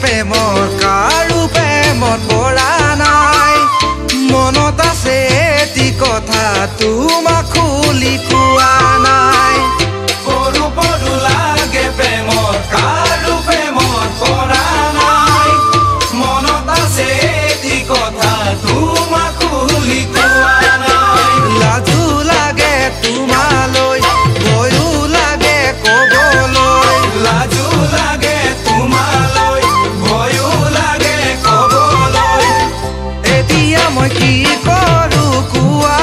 প্ৰেমৰ কাৰো প্ৰেমত পৰা নাই মনত আছে এটি কথা তোমাক খুলি কোৱা নাই সৰু সৰু লাগে প্ৰেমৰ কাৰো প্ৰেমত পৰা নাই মনত আছে এটি কথা তোমাক খুলি কোৱা নাই লাজু লাগে তোমালৈ ভয়ো লাগে ক'বলৈ লাজু লাগে তোমালৈ ভয়ো লাগে ক'বলৈ এতিয়া মই কি কৰোঁ কোৱা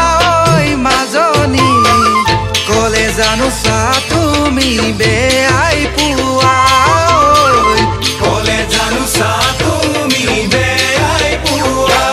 ঐ মাজনী ক'লে জানো চা তুমি বেয়াই পোৱা ক'লে জানো চা তুমি বেয়াই পোৱা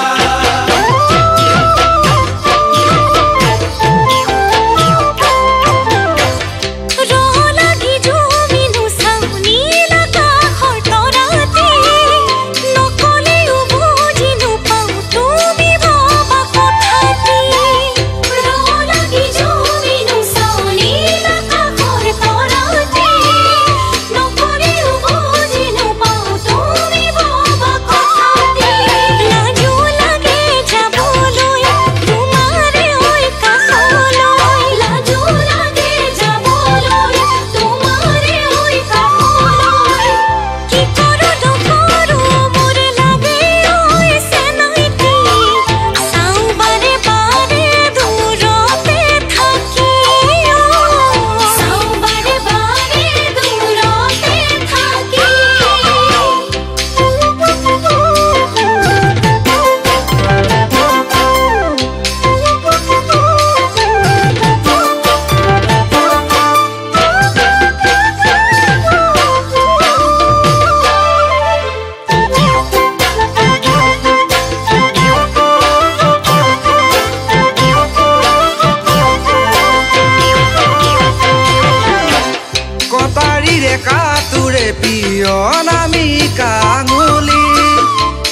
কাতুৰে পিয়ন আমি কাঙুলি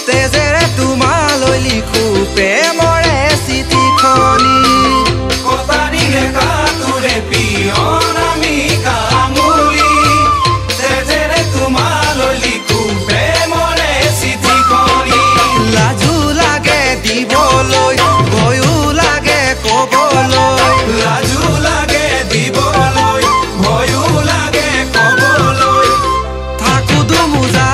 তেজেৰে তোমালৈ লিখো প্ৰেমৰে চিঠিখনি কটাৰীৰে কাতুৰে পিয়ন আমি কাঙুলি তেজেৰে তোমালৈ লিখো প্ৰেমৰে চিঠিখনি লাজু লাগে দিবলৈ ভয়ো লাগে ক'বলৈ লাজু লাগে দিবলৈ ভয়ো লাগে ক'বলৈ থাকো দুমোজা